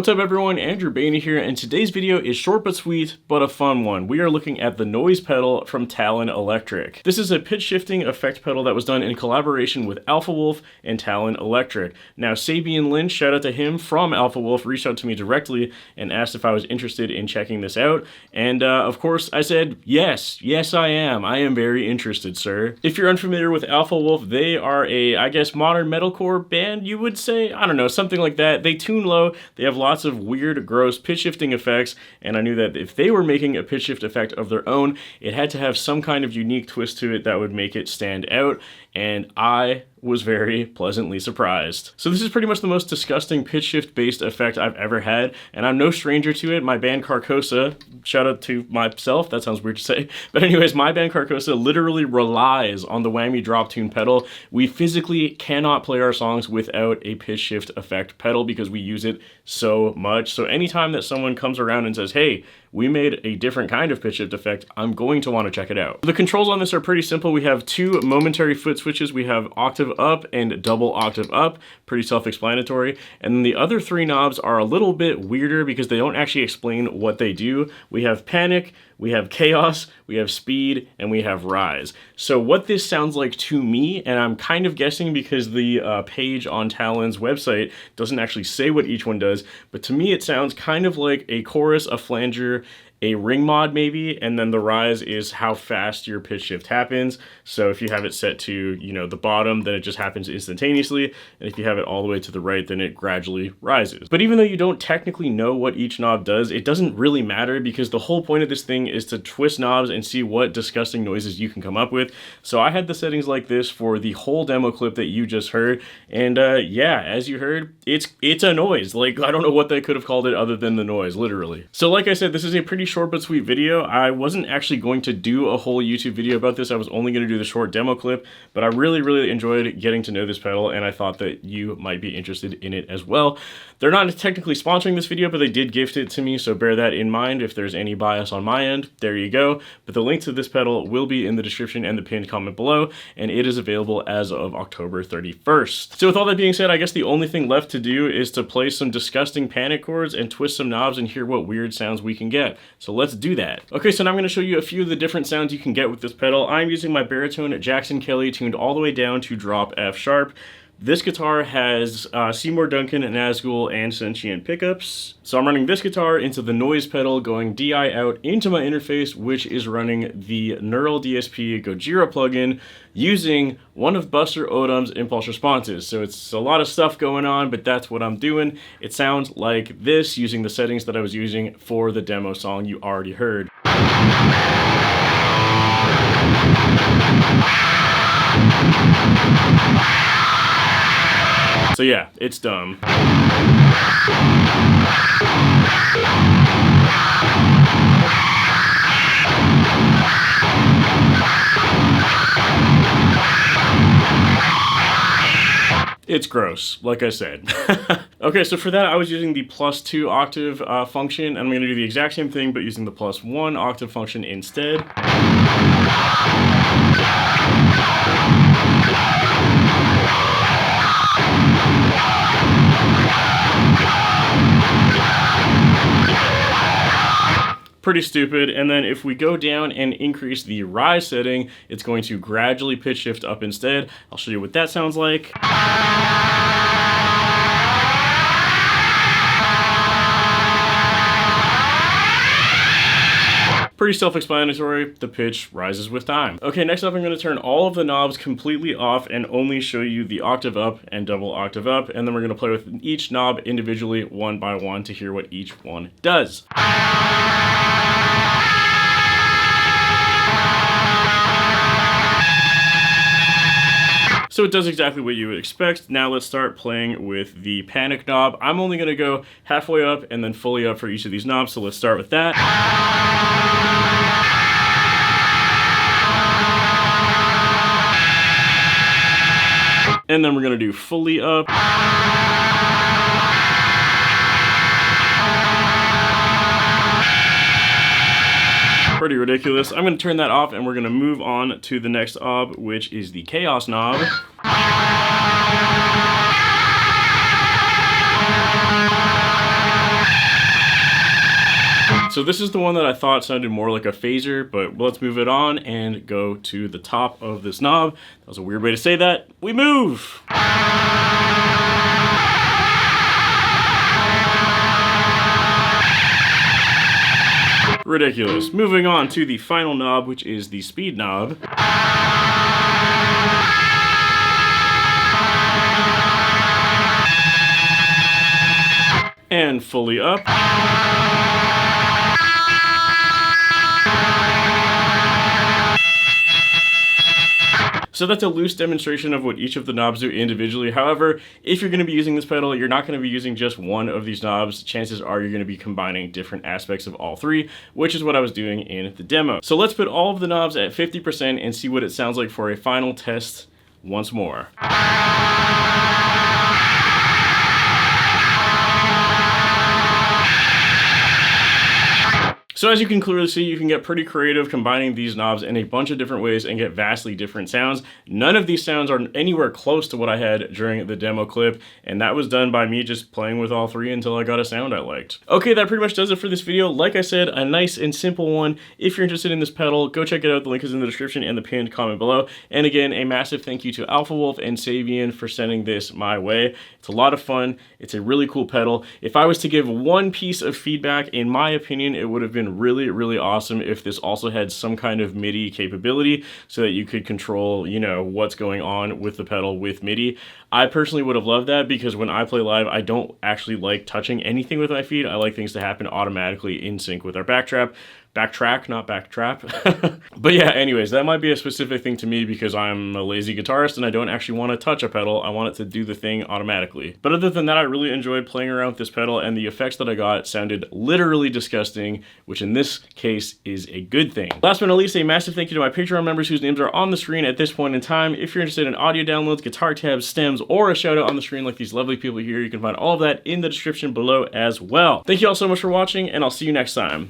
What's up everyone, Andrew Baena here, and today's video is short but sweet, but a fun one. We are looking at the noise pedal from Talon Electric. This is a pitch shifting effect pedal that was done in collaboration with Alpha Wolf and Talon Electric. Now Sabian Lynch, shout out to him from Alpha Wolf, reached out to me directly and asked if I was interested in checking this out. And of course I said, yes I am. I am very interested, sir. If you're unfamiliar with Alpha Wolf, they are a, I guess, modern metalcore band, you would say? I don't know, something like that. They tune low, they have lots of weird, gross pitch shifting effects, and I knew that if they were making a pitch shift effect of their own, it had to have some kind of unique twist to it that would make it stand out, and I was very pleasantly surprised. So this is pretty much the most disgusting pitch shift based effect I've ever had, and I'm no stranger to it. My band Carcosa, shout out to myself, that sounds weird to say, but anyways, my band Carcosa literally relies on the whammy drop tune pedal. We physically cannot play our songs without a pitch shift effect pedal because we use it so much. So anytime that someone comes around and says, hey, we made a different kind of pitch shift effect, I'm going to want to check it out. The controls on this are pretty simple. We have two momentary foot switches. We have octave up and double octave up, pretty self-explanatory. And then the other three knobs are a little bit weirder because they don't actually explain what they do. We have panic, we have chaos, we have speed, and we have rise. So what this sounds like to me, and I'm kind of guessing because the page on Talon's website doesn't actually say what each one does, but to me it sounds kind of like a chorus, a flanger, a ring mod maybe, and then the rise is how fast your pitch shift happens. So if you have it set to, you know, the bottom, then it just happens instantaneously, and if you have it all the way to the right, then it gradually rises. But even though you don't technically know what each knob does, it doesn't really matter because the whole point of this thing is to twist knobs and see what disgusting noises you can come up with. So I had the settings like this for the whole demo clip that you just heard, and yeah, as you heard, it's a noise. Like, I don't know what they could have called it other than the noise, literally. So like I said, this is a pretty short but sweet video. I wasn't actually going to do a whole YouTube video about this. I was only going to do the short demo clip, but I really enjoyed getting to know this pedal, and I thought that you might be interested in it as well. They're not technically sponsoring this video, but they did gift it to me, so bear that in mind if there's any bias on my end. There you go. But the link to this pedal will be in the description and the pinned comment below, and it is available as of October 31st. So with all that being said, I guess the only thing left to do is to play some disgusting panic chords and twist some knobs and hear what weird sounds we can get. So let's do that. Okay, so now I'm going to show you a few of the different sounds you can get with this pedal. I'm using my baritone Jackson Kelly tuned all the way down to drop F sharp. This guitar has Seymour Duncan, Nazgul, and Sentient pickups. So I'm running this guitar into the noise pedal, going DI out into my interface, which is running the Neural DSP Gojira plugin using one of Buster Odom's impulse responses. So it's a lot of stuff going on, but that's what I'm doing. It sounds like this using the settings that I was using for the demo song you already heard. So yeah, it's dumb. It's gross, like I said. Okay, so for that I was using the +2 octave function, and I'm going to do the exact same thing but using the +1 octave function instead. Pretty stupid. And then if we go down and increase the rise setting, it's going to gradually pitch shift up instead. I'll show you what that sounds like. Pretty self-explanatory, the pitch rises with time. Okay, next up I'm going to turn all of the knobs completely off and only show you the octave up and double octave up, and then we're going to play with each knob individually one by one to hear what each one does. So it does exactly what you would expect. Now let's start playing with the panic knob. I'm only going to go halfway up and then fully up for each of these knobs, so let's start with that. And then we're going to do fully up. Pretty ridiculous. I'm going to turn that off and we're going to move on to the next knob, which is the chaos knob. So this is the one that I thought sounded more like a phaser, but let's move it on and go to the top of this knob. That was a weird way to say that. We move! Ridiculous. Moving on to the final knob, which is the speed knob. And fully up. So that's a loose demonstration of what each of the knobs do individually. However, if you're going to be using this pedal, you're not going to be using just one of these knobs. Chances are you're going to be combining different aspects of all three, which is what I was doing in the demo. So let's put all of the knobs at 50% and see what it sounds like for a final test once more. So as you can clearly see, you can get pretty creative combining these knobs in a bunch of different ways and get vastly different sounds. None of these sounds are anywhere close to what I had during the demo clip, and that was done by me just playing with all three until I got a sound I liked. Okay, that pretty much does it for this video. Like I said, a nice and simple one. If you're interested in this pedal, go check it out. The link is in the description and the pinned comment below. And again, a massive thank you to Alpha Wolf and Sabian for sending this my way. It's a lot of fun. It's a really cool pedal. If I was to give one piece of feedback, in my opinion, it would have been really awesome if this also had some kind of MIDI capability so that you could control, you know, what's going on with the pedal with MIDI. I personally would have loved that because when I play live, I don't actually like touching anything with my feet. I like things to happen automatically in sync with our backtrack, not backtrap. But yeah, anyways, that might be a specific thing to me because I'm a lazy guitarist and I don't actually want to touch a pedal. I want it to do the thing automatically. But other than that, I really enjoyed playing around with this pedal, and the effects that I got sounded literally disgusting, which in this case is a good thing. Last but not least, a massive thank you to my Patreon members whose names are on the screen at this point in time. If you're interested in audio downloads, guitar tabs, stems, or a shout out on the screen like these lovely people here, you can find all of that in the description below as well. Thank you all so much for watching, and I'll see you next time.